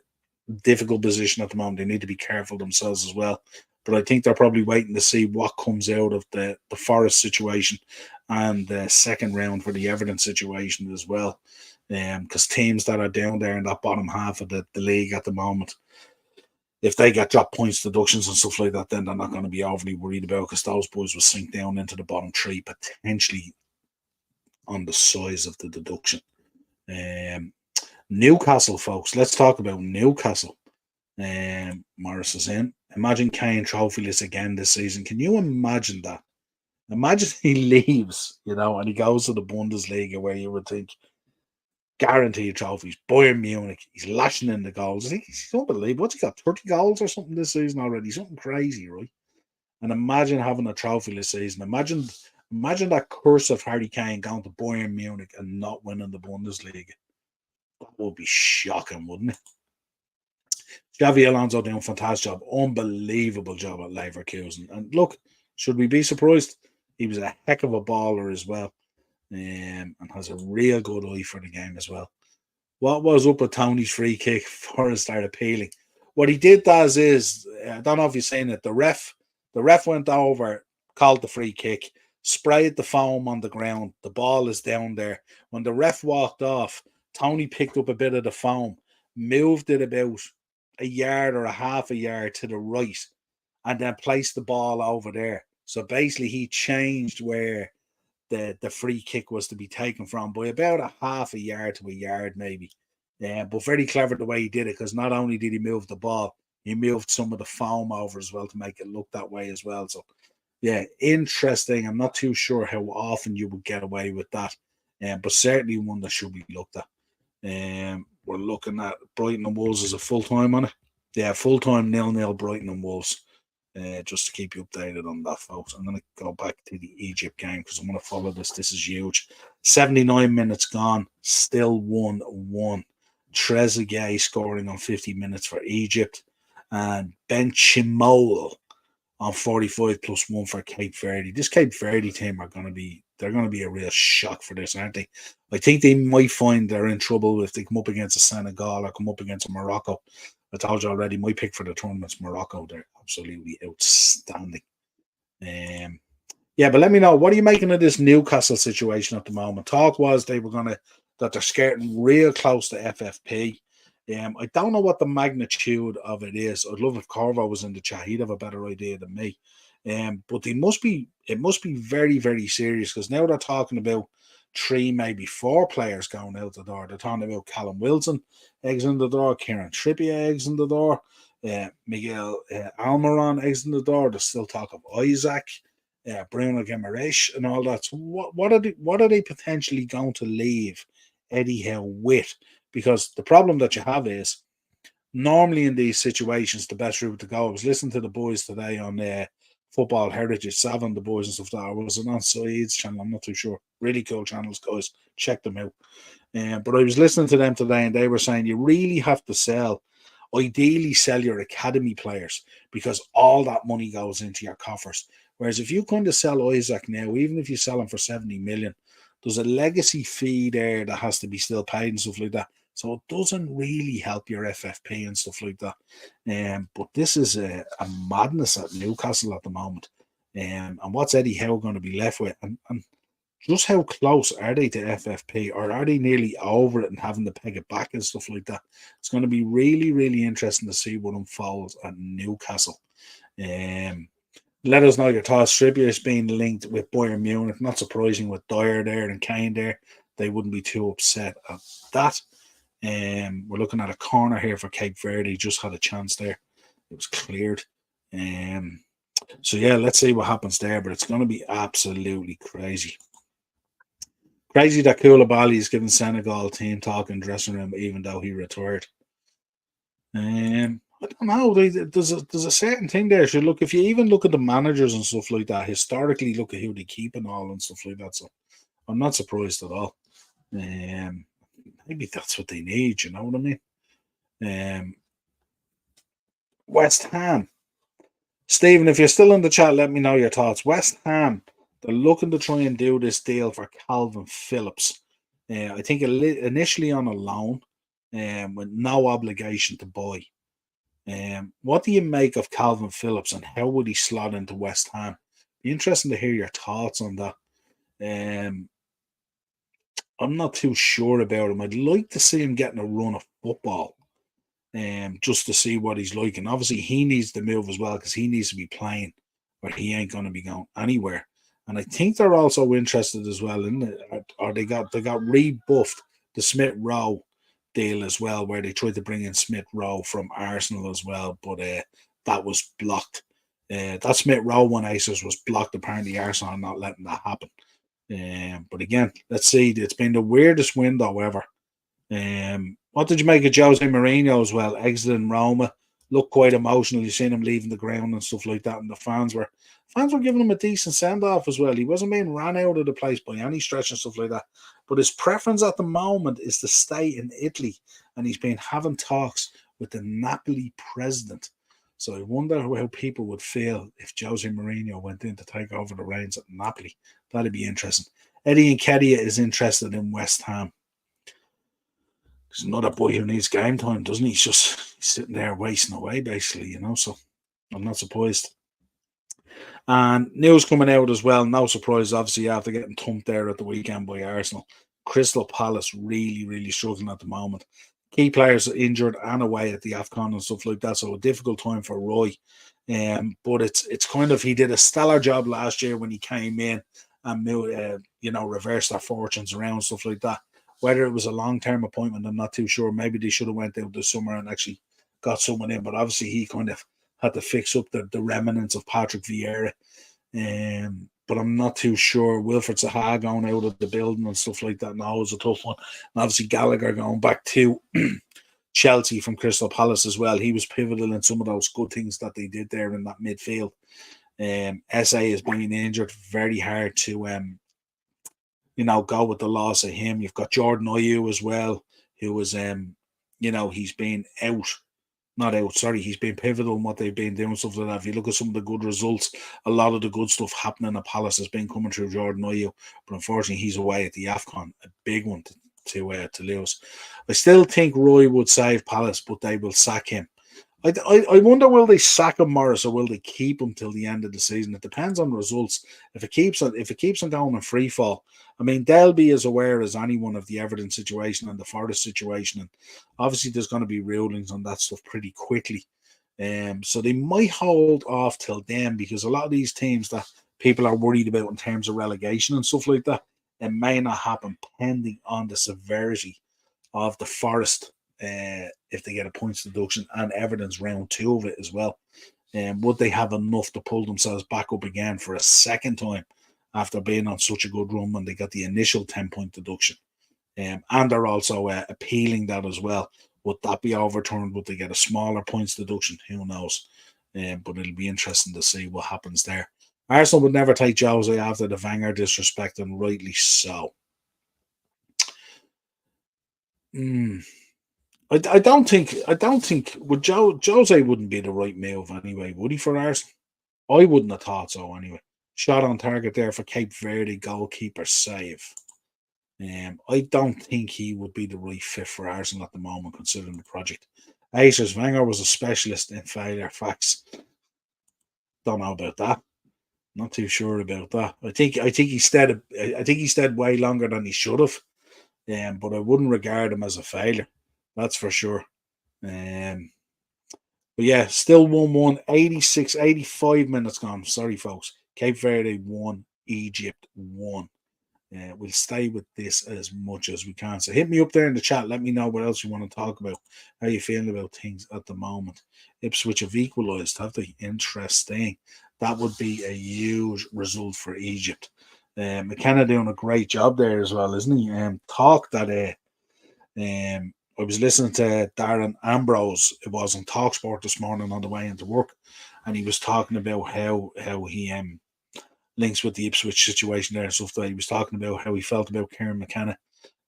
difficult position at the moment. They need to be careful themselves as well. But I think they're probably waiting to see what comes out of the Forest situation and the second round for the Everton situation as well. Because teams that are down there in that bottom half of the league at the moment, if they get drop points deductions and stuff like that, then they're not going to be overly worried about, because those boys will sink down into the bottom 3, potentially on the size of the deduction. Newcastle, folks. Let's talk about Newcastle. Morris is in. Imagine Kane trophyless again this season. Can you imagine that? Imagine he leaves, and he goes to the Bundesliga, where you would think guaranteed trophies. Bayern Munich, he's lashing in the goals. I think he's unbelievable. What's he got? 30 goals or something this season already? Something crazy, right? And imagine having a trophy this season. Imagine that curse of Harry Kane going to Bayern Munich and not winning the Bundesliga. That would be shocking, wouldn't it? Xavi Alonso doing a fantastic job. Unbelievable job at Leverkusen. And look, should we be surprised? He was a heck of a baller as well. And has a real good eye for the game as well. What was up with Tony's free kick before it started appealing? What he did is, I don't know if you've seen it, the ref went over, called the free kick, sprayed the foam on the ground. The ball is down there. When the ref walked off, Tony picked up a bit of the foam, moved it about a yard or a half a yard to the right, and then placed the ball over there. So basically he changed where the free kick was to be taken from by about a half a yard to a yard maybe. But very clever the way he did it, because not only did he move the ball, he moved some of the foam over as well to make it look that way as well. So yeah, interesting. I'm not too sure how often you would get away with that, but certainly one that should be looked at. We're looking at Brighton and Wolves as a full-time on it. Yeah, full-time 0-0 Brighton and Wolves. Just to keep you updated on that, folks. I'm going to go back to the Egypt game because I'm going to follow this. This is huge. 79 minutes gone, still 1-1. Trezeguet scoring on 50 minutes for Egypt. And Ben Chimol on 45 plus one for Cape Verde. This Cape Verde team they're going to be a real shock for this, aren't they? I think they might find they're in trouble if they come up against a Senegal or come up against a Morocco. I told you already, my pick for the tournament's Morocco. They're absolutely outstanding. Yeah, but let me know, what are you making of this Newcastle situation at the moment? Talk was that they're skirting real close to FFP. I don't know what the magnitude of it is. I'd love if Corvo was in the chat; he'd have a better idea than me. But it must be very, very serious, because now they're talking about three, maybe four players going out the door. They're talking about Callum Wilson eggs in the door, Kieran Trippier eggs in the door, Miguel Almiron eggs in the door. There's still talk of Isaac. Bruno Guimaraes and all that. So what are they potentially going to leave Eddie Howe with? Because the problem that you have is, normally in these situations, the best route to go. I was listening to the boys today on Football Heritage 7, the boys and stuff that. Or was it on Saeed's channel? I'm not too sure. Really cool channels, guys. Check them out. But I was listening to them today, and they were saying you really have to ideally sell your academy players, because all that money goes into your coffers. Whereas if you kind of sell Isaac now, even if you sell him for 70 million, there's a legacy fee there that has to be still paid and stuff like that. So it doesn't really help your FFP and stuff like that. But this is a madness at Newcastle at the moment. And what's Eddie Howe going to be left with? And just how close are they to FFP, or are they nearly over it and having to peg it back and stuff like that? It's going to be really, really interesting to see what unfolds at Newcastle. Let us know your thoughts. Trippier is being linked with Bayern Munich. Not surprising with Dyer there and Kane there. They wouldn't be too upset at that. We're looking at a corner here for Cape Verde. Just had a chance there. It was cleared. So yeah, let's see what happens there. But it's going to be absolutely crazy. Crazy that Koulibaly is giving Senegal team talk in dressing room, even though he retired. I don't know. There's a certain thing there. So look, if you even look at the managers and stuff like that, historically, look at who they keep and all and stuff like that. So I'm not surprised at all. Maybe that's what they need. You know what I mean? West Ham. Stephen, if you're still in the chat, let me know your thoughts. West Ham, they're looking to try and do this deal for Calvin Phillips. I think initially on a loan, with no obligation to buy. What do you make of Calvin Phillips, and how would he slot into West Ham? Be interesting to hear your thoughts on that. I'm not too sure about him. I'd like to see him getting a run of football, just to see what he's like. And obviously, he needs to move as well, because he needs to be playing, or he ain't going to be going anywhere. And I think they're also interested as well in it, or they got rebuffed the Smith Rowe deal as well, where they tried to bring in Smith Rowe from Arsenal as well, but that was blocked. That Smith Rowe one, Acers, was blocked. Apparently, Arsenal are not letting that happen. But again, let's see. It's been the weirdest window ever. What did you make of Jose Mourinho as well? Exiting Roma, looked quite emotional. You've seen him leaving the ground and stuff like that, and the fans were giving him a decent send off as well. He wasn't being ran out of the place by any stretch and stuff like that. But his preference at the moment is to stay in Italy, and he's been having talks with the Napoli president. So I wonder how people would feel if Jose Mourinho went in to take over the reins at Napoli. That'd be interesting. Eddie Nketiah is interested in West Ham. He's another boy who needs game time, doesn't he? He's sitting there wasting away, basically, you know. So I'm not surprised. And news coming out as well, no surprise, obviously, after getting thumped there at the weekend by Arsenal. Crystal Palace really, really struggling at the moment. Key players are injured and away at the AFCON and stuff like that, so a difficult time for Roy. But it's kind of, he did a stellar job last year when he came in and reversed their fortunes around, stuff like that. Whether it was a long-term appointment, I'm not too sure. Maybe they should have went out this summer and actually got someone in, but obviously he kind of had to fix up the remnants of Patrick Vieira. But I'm not too sure. Wilfred Zaha going out of the building and stuff like that now is a tough one. And obviously Gallagher going back to Chelsea from Crystal Palace as well. He was pivotal in some of those good things that they did there in that midfield. SA is being injured. Very hard to go with the loss of him. You've got Jordan Ayew as well, who was he's been out not out. Sorry, he's been pivotal in what they've been doing, stuff like that. If you look at some of the good results, a lot of the good stuff happening at Palace has been coming through Jordan Ayew, but unfortunately, he's away at the AFCON, a big one to lose. I still think Roy would save Palace, but they will sack him. I wonder, will they sack him, Morris, or will they keep him till the end of the season? It depends on results. If it keeps on going in free fall, I mean, they'll be as aware as anyone of the Everton situation and the Forest situation, and obviously there's going to be rulings on that stuff pretty quickly. So they might hold off till then, because a lot of these teams that people are worried about in terms of relegation and stuff like that, it may not happen pending on the severity of the Forest, if they get a points deduction, and Everton's round two of it as well. Would they have enough to pull themselves back up again for a second time after being on such a good run when they got the initial 10-point deduction? And they're also appealing that as well. Would that be overturned? Would they get a smaller points deduction? Who knows? But it'll be interesting to see what happens there. Arsenal would never take Jose after the Wenger disrespect, and rightly so. Mm. I don't think would Jose wouldn't be the right move anyway, would he, for Arsenal? I wouldn't have thought so anyway. Shot on target there for Cape Verde goalkeeper save. I don't think he would be the right fit for Arsenal at the moment, considering the project. Aces Wenger was a specialist in failure. Facts. Don't know about that. Not too sure about that. I think he stayed way longer than he should have. But I wouldn't regard him as a failure. That's for sure. Um, but yeah, still 1-1, 86, 85 minutes gone. Sorry, folks. Cape Verde 1, Egypt 1. We'll stay with this as much as we can. So hit me up there in the chat. Let me know what else you want to talk about. How you feeling about things at the moment? Ipswich have equalised, have they? Interesting. That would be a huge result for Egypt. McKenna doing a great job there as well, isn't he? Talk that I was listening to Darren Ambrose. It was on Talksport this morning on the way into work, and he was talking about how he links with the Ipswich situation there and stuff. That he was talking about how he felt about Kieran McKenna,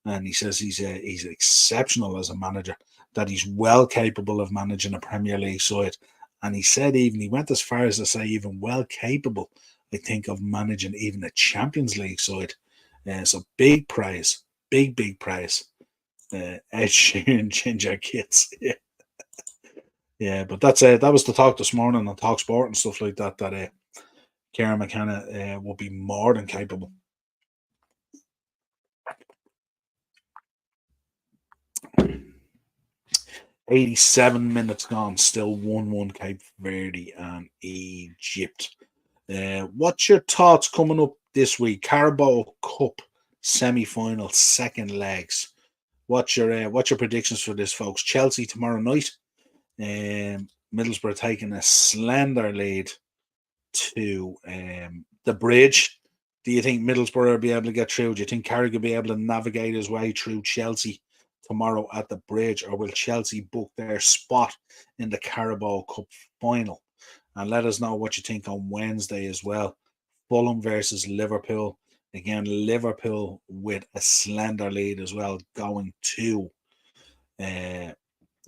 and he says he's exceptional as a manager. That he's well capable of managing a Premier League side, and he said even he went as far as to say even well capable, I think, of managing even a Champions League side. So big praise, big praise. Ed Sheeran ginger kids. Yeah, yeah. But that's that was the talk this morning on Talk Sport and stuff like that. That Kieran McKenna will be more than capable. 87 minutes gone, still 1-1 Cape Verde and Egypt. What's your thoughts coming up this week? Carabao Cup semi-final, second legs. What's your predictions for this, folks? Chelsea tomorrow night. Middlesbrough taking a slender lead to the bridge. Do you think Middlesbrough will be able to get through? Do you think Carrick will be able to navigate his way through Chelsea tomorrow at the bridge, or will Chelsea book their spot in the Carabao Cup final? And let us know what you think on Wednesday as well. Fulham versus Liverpool. Again, Liverpool with a slender lead as well, uh,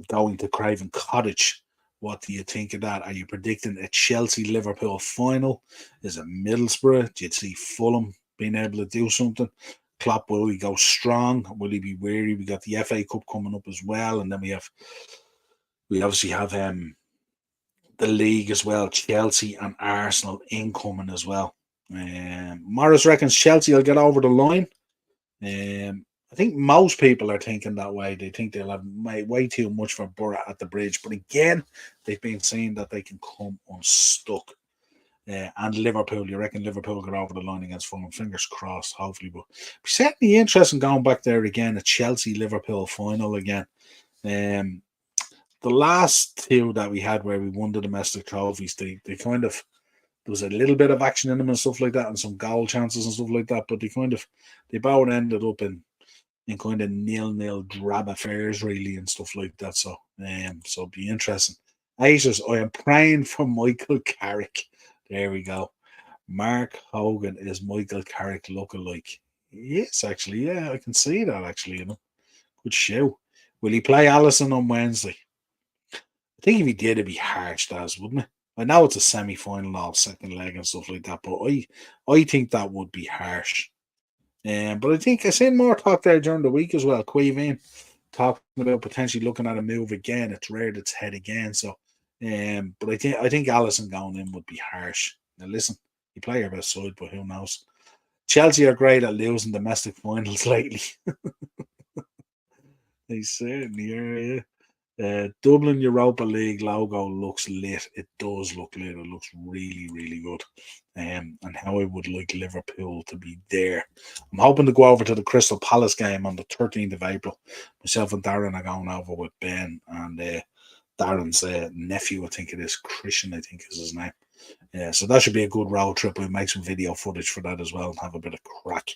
going to Craven Cottage. What do you think of that? Are you predicting a Chelsea-Liverpool final? Is it Middlesbrough? Do you see Fulham being able to do something? Klopp, will he go strong? Will he be weary? We got the FA Cup coming up as well, and then we obviously have the league as well. Chelsea and Arsenal incoming as well. Morris reckons Chelsea will get over the line. I think most people are thinking that way. They think they'll have way too much for Borough at the bridge. But again, they've been saying that they can come unstuck. And Liverpool, you reckon Liverpool get over the line against Fulham? Fingers crossed, hopefully. But it's certainly interesting going back there again, a Chelsea-Liverpool final again. The last two that we had where we won the domestic trophies, they kind of, there was a little bit of action in them and stuff like that, and some goal chances and stuff like that, but they both ended up in kind of nil drab affairs really and stuff like that. So it'll be interesting. Aces, I am praying for Michael Carrick. There we go. Mark Hogan is Michael Carrick lookalike. Yes, actually, yeah, I can see that actually, Good show. Will he play Allison on Wednesday? I think if he did, it'd be harsh, Daz, wouldn't it? I know it's a semi-final, all second leg and stuff like that, but I think that would be harsh. But I think I seen more talk there during the week as well. Queeveen talking about potentially looking at a move again. It's reared its head again. So, but I think Allison going in would be harsh. Now listen, you play your best side, but who knows? Chelsea are great at losing domestic finals lately. They certainly are. Yeah. Dublin Europa League logo looks lit. It does look lit. It looks really, really good. And how I would like Liverpool to be there. I'm hoping to go over to the Crystal Palace game on the 13th of April. Myself and Darren are going over with Ben and Darren's nephew, I think it is. Christian, I think is his name. Yeah, so that should be a good road trip. We'll make some video footage for that as well and have a bit of crack.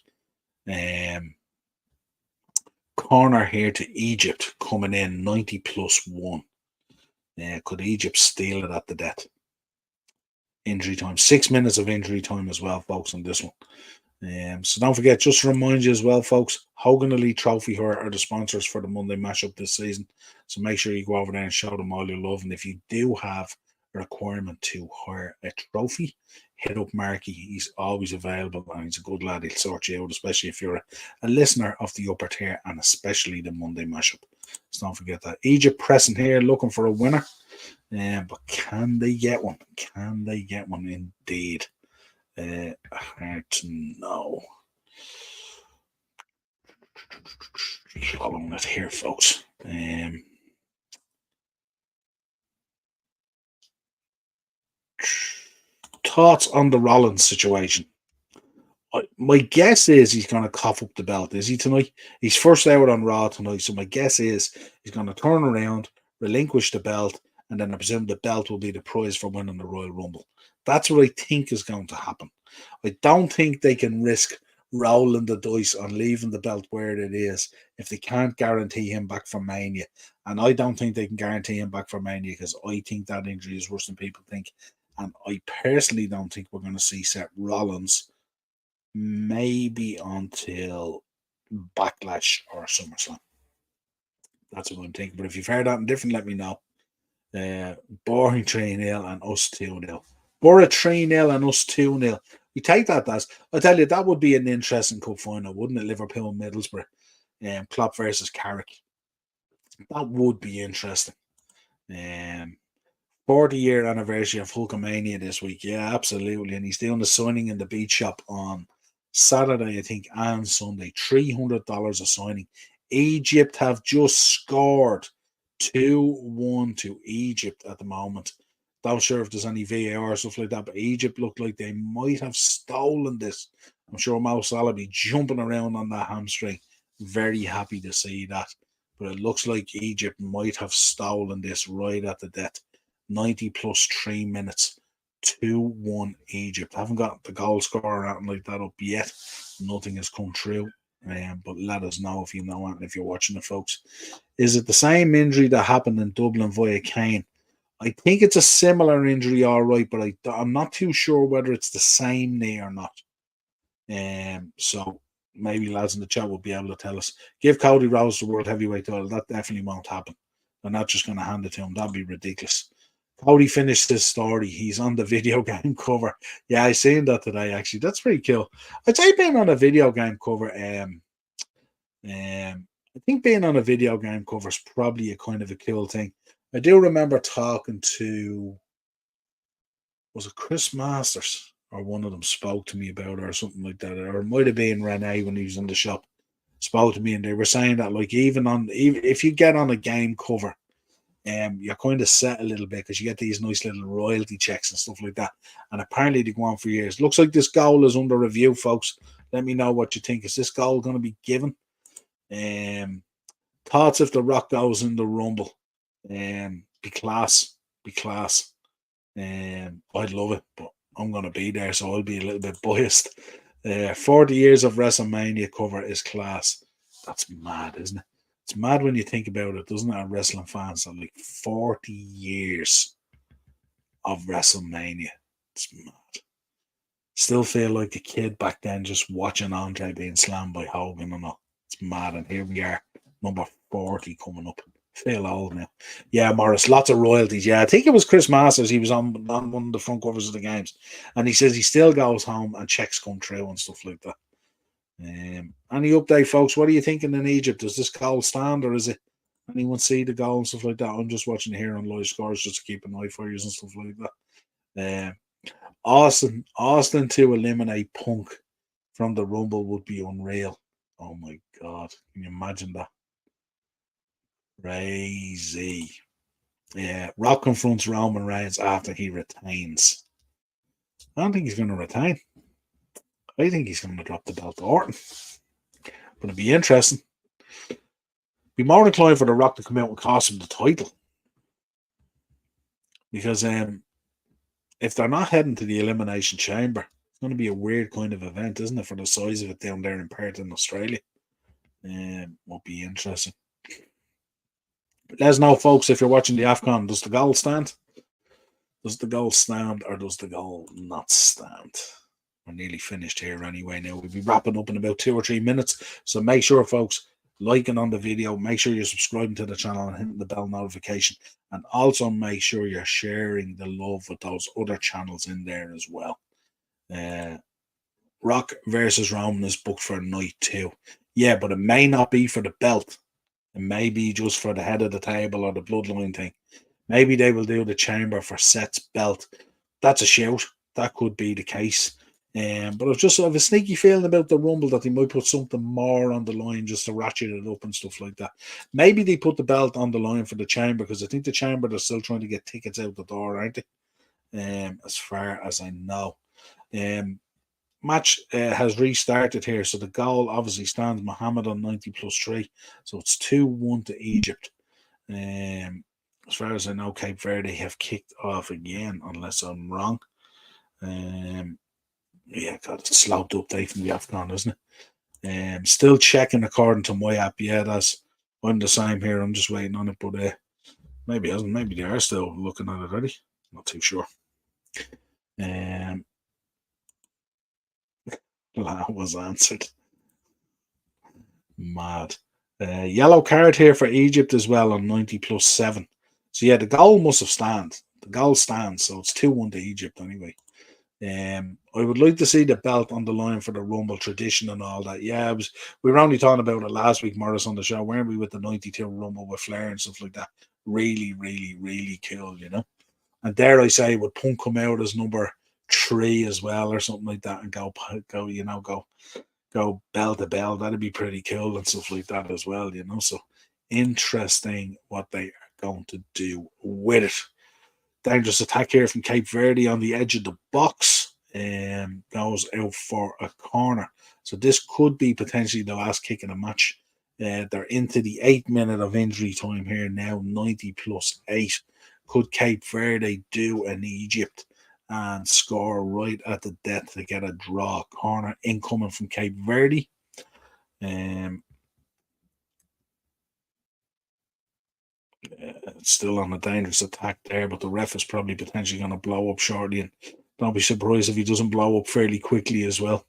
Corner here to Egypt coming in 90+1. Could Egypt steal it at the death? Injury time, 6 minutes of injury time as well, folks, on this one. So don't forget, just to remind you as well, folks, Hogan Elite Trophy are the sponsors for the Monday mashup this season. So make sure you go over there and show them all your love. And if you do have a requirement to hire a trophy, hit up Marky. He's always available and he's a good lad. He'll sort you out, especially if you're a listener of the upper tier and especially the Monday mashup. So don't forget that. Egypt pressing here, looking for a winner. But can they get one? Can they get one indeed? Hard to know. Following it here, folks. Thoughts on the Rollins situation? My guess is he's going to cough up the belt. Is he tonight? He's first out on Raw tonight, so my guess is he's going to turn around, relinquish the belt, and then I presume the belt will be the prize for winning the Royal Rumble. That's what I think is going to happen. I don't think they can risk rolling the dice on leaving the belt where it is if they can't guarantee him back from Mania. And I don't think they can guarantee him back from Mania because I think that injury is worse than people think. And I personally don't think we're going to see Seth Rollins maybe until Backlash or SummerSlam. That's what I'm thinking. But if you've heard that different, let me know. Boring 3-0 and us 2-0. Borough 3-0 and us 2-0. We take that as I tell you, that would be an interesting cup final, wouldn't it? Liverpool Middlesbrough. Klopp versus Carrick. That would be interesting. 40-year anniversary of Hulkamania this week. Yeah, absolutely. And he's doing the signing in the beach shop on Saturday, I think, and Sunday. $300 a signing. Egypt have just scored 2-1 to Egypt at the moment. Not sure if there's any VAR or stuff like that, but Egypt look like they might have stolen this. I'm sure Mo Salah be jumping around on that hamstring. Very happy to see that. But it looks like Egypt might have stolen this right at the death. 90+3 minutes. 2-1 Egypt. I haven't got the goal scorer or anything like that up yet. Nothing has come through. But let us know if you know and if you're watching it, folks. Is it the same injury that happened in Dublin via Kane? I think it's a similar injury, all right, but I'm not too sure whether it's the same knee or not. So maybe lads in the chat will be able to tell us. Give Cody Rhodes the World Heavyweight title. That definitely won't happen. They're not just going to hand it to him. That'd be ridiculous. Cody finished his story. He's on the video game cover. Yeah, I seen that today, actually. That's pretty cool. I'd say being on a video game cover, I think being on a video game cover is probably a kind of a cool thing. I do remember talking to, was it Chris Masters or one of them spoke to me about it or something like that, or it might have been Renee when he was in the shop, spoke to me and they were saying that like even if you get on a game cover, you're kind of set a little bit because you get these nice little royalty checks and stuff like that. And apparently they go on for years. Looks like this goal is under review, folks. Let me know what you think. Is this goal going to be given? Thoughts if The Rock goes in the Rumble? Be class. I'd love it, but I'm going to be there, so I'll be a little bit biased. 40 years of WrestleMania cover is class. That's mad, isn't it? It's mad when you think about it, doesn't it? Wrestling fans are like 40 years of WrestleMania. It's mad. Still feel like a kid back then just watching Andre being slammed by Hogan and all. It's mad. And here we are, number 40 coming up. Feel old now. Yeah, Morris, lots of royalties. Yeah, I think it was Chris Masters. He was on one of the front covers of the games. And he says he still goes home and checks come true and stuff like that. Any update, folks? What are you thinking in Egypt? Does this goal stand or is it anyone see the goal and stuff like that? I'm just watching here on live scores just to keep an eye for you and stuff like that. Austin to eliminate Punk from the Rumble would be unreal. Oh my God. Can you imagine that? Crazy. Yeah. Rock confronts Roman Reigns after he retains. I don't think he's going to retain. I think he's going to drop the belt to Orton. But it'd be interesting. Be more inclined for The Rock to come out and cost him the title. Because if they're not heading to the Elimination Chamber, it's going to be a weird kind of event, isn't it, for the size of it down there in Perth in Australia? Will be interesting. Let us know, folks, if you're watching the AFCON. Does the goal stand? Does the goal stand or does the goal not stand? We're nearly finished here anyway now. We'll be wrapping up in about 2 or 3 minutes. So make sure, folks, liking on the video. Make sure you're subscribing to the channel and hitting the bell notification. And also make sure you're sharing the love with those other channels in there as well. Rock versus Roman is booked for night 2. Yeah, but it may not be for the belt. It may be just for the head of the table or the bloodline thing. Maybe they will do the chamber for Seth's belt. That's a shout. That could be the case. But I just have a sneaky feeling about the Rumble that they might put something more on the line just to ratchet it up and stuff like that. Maybe they put the belt on the line for the chamber because I think the chamber they're still trying to get tickets out the door, aren't they? As far as I know. Match has restarted here, so the goal obviously stands Muhammad on 90+3, so it's 2-1 to Egypt. As far as I know, Cape Verde have kicked off again, unless I'm wrong. Yeah, God, it's a slow update from the AFCON, isn't it? Still checking according to my app. Yeah, I'm the same here. I'm just waiting on it, but maybe it hasn't. Maybe they are still looking at it already. Not too sure. That was answered. Mad. Yellow card here for Egypt as well on 90+7. So yeah, the goal must have stand. The goal stands, so it's 2-1 to Egypt anyway. I would like to see the belt on the line for the Rumble tradition and all that. Yeah, we were only talking about it last week, Morris, on the show, weren't we, with the 92 Rumble with Flair and stuff like that. Really, really, really cool, you know. And dare I say, would Punk come out as number 3 as well or something like that and go bell to bell? That'd be pretty cool and stuff like that as well, you know. So interesting what they are going to do with it. Dangerous attack here from Cape Verde on the edge of the box and goes out for a corner. So this could be potentially the last kick in the match. They're into the 8th minute of injury time here now, 90+8. Could Cape Verde do an Egypt and score right at the death to get a draw? Corner incoming from Cape Verde. It's still on a dangerous attack there, but the ref is probably potentially going to blow up shortly, and don't be surprised if he doesn't blow up fairly quickly as well,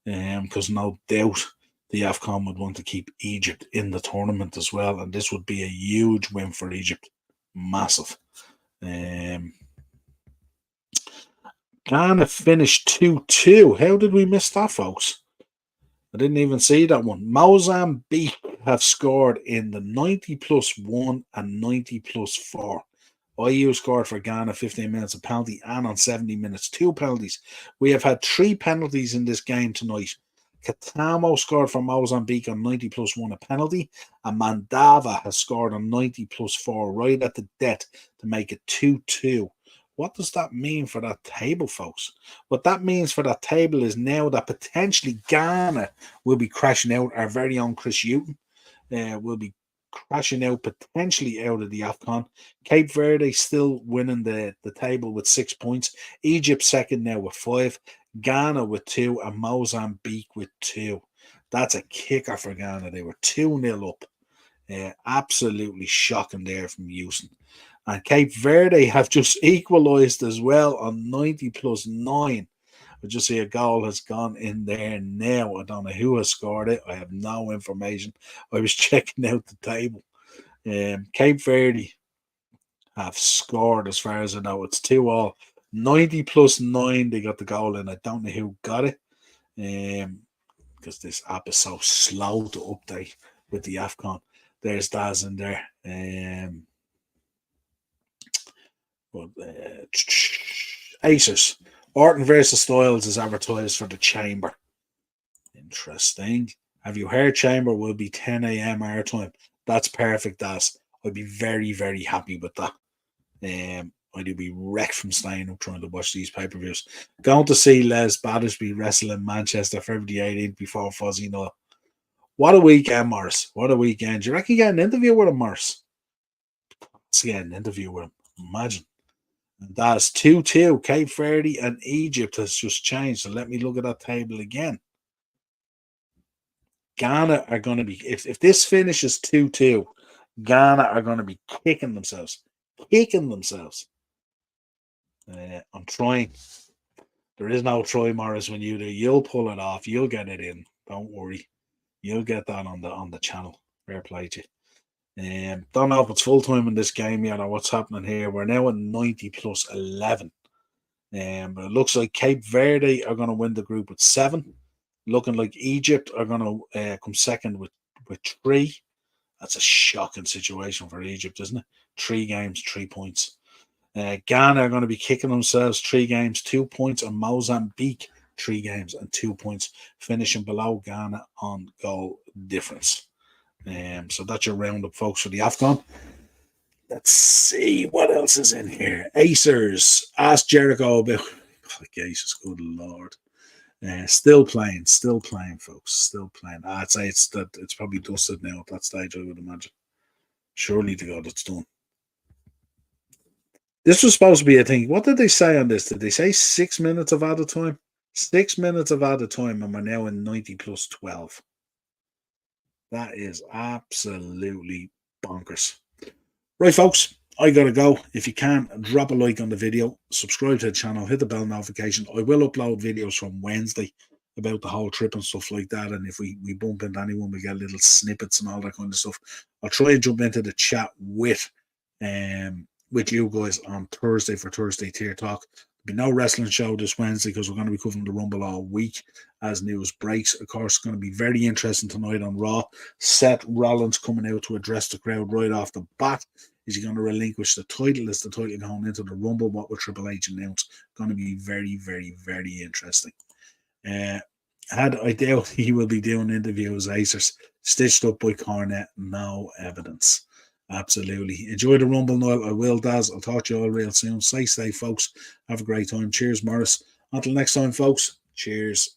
because no doubt the AFCON would want to keep Egypt in the tournament as well, and this would be a huge win for Egypt. Massive. Ghana finished 2-2. How did we miss that, folks? I didn't even see that one. Mozambique have scored in the 90+1 and 90+4. IU scored for Ghana 15 minutes of penalty and on 70 minutes 2 penalties. We have had 3 penalties in this game tonight. Katamo scored for Mozambique on 90+1 a penalty, and Mandava has scored on 90+4 right at the death to make it 2-2. What does that mean for that table, folks? What that means for that table is now that potentially Ghana will be crashing out. Our very own Chris Hughton will be crashing out, potentially out of the AFCON. Cape Verde still winning the table with 6 points. Egypt second now with 5. Ghana with 2 and Mozambique with 2. That's a kicker for Ghana. They were 2-0 up. Absolutely shocking there from Houston. And Cape Verde have just equalised as well on 90+9. I just see a goal has gone in there now. I don't know who has scored it. I have no information. I was checking out the table. Cape Verde have scored, as far as I know. It's 2-all. 90 plus 9, they got the goal in. I don't know who got it. Because this app is so slow to update with the AFCON. There's Daz in there. Aces. Orton versus Styles is advertised for the Chamber. Interesting. Have you heard Chamber will be 10 a.m. our time? That's perfect, Daz. I'd be very, very happy with that. I'd be wrecked from staying up trying to watch these pay-per-views. Going to see Les Battersby wrestle in Manchester February 18th before Fuzzy Null. What a weekend, Morris. What a weekend. Do you reckon you get an interview with him, Morris? Let's get an interview with him. Imagine. And that's 2-2. Cape Verde and Egypt has just changed. So let me look at that table again. Ghana are going to be, if this finishes 2-2, Ghana are going to be kicking themselves. I'm trying. There is no Troy Morris when you do. You'll pull it off. You'll get it in. Don't worry. You'll get that on the channel. Fair play to you. Don't know if it's full time in this game yet or what's happening here. We're now at 90 plus 11. But it looks like Cape Verde are going to win the group with 7. Looking like Egypt are going to come second with 3. That's a shocking situation for Egypt, isn't it? 3 games, 3 points. Ghana are going to be kicking themselves, 3 games, 2 points, and Mozambique 3 games and 2 points, finishing below Ghana on goal difference. So that's your roundup, folks, for the AFCON. Let's see what else is in here. Acers, ask Jericho about Acers, good lord. Still playing, folks. Still playing. I'd say it's probably dusted now at that stage, I would imagine. Surely to God it's done. This was supposed to be a thing. What did they say on this? Did they say 6 minutes of added time? 6 minutes of added time, and we're now in 90 plus 12. That is absolutely bonkers. Right, folks, I gotta go. If you can, drop a like on the video, subscribe to the channel, hit the bell notification. I will upload videos from Wednesday about the whole trip and stuff like that. And if we bump into anyone, we get little snippets and all that kind of stuff. I'll try and jump into the chat with you guys on Thursday for Thursday Tier Talk. There'll be no wrestling show this Wednesday because we're going to be covering the Rumble all week as news breaks. Of course, it's going to be very interesting tonight on Raw. Seth Rollins coming out to address the crowd right off the bat. Is he going to relinquish the title? Is the title going into the Rumble? What will Triple H announce? Going to be very, very, very interesting. I doubt he will be doing interviews, Acers. Stitched up by Cornette, no evidence. Absolutely. Enjoy the Rumble, Niall. I will, Daz. I'll talk to you all real soon. Stay safe, folks. Have a great time. Cheers, Morris. Until next time, folks. Cheers.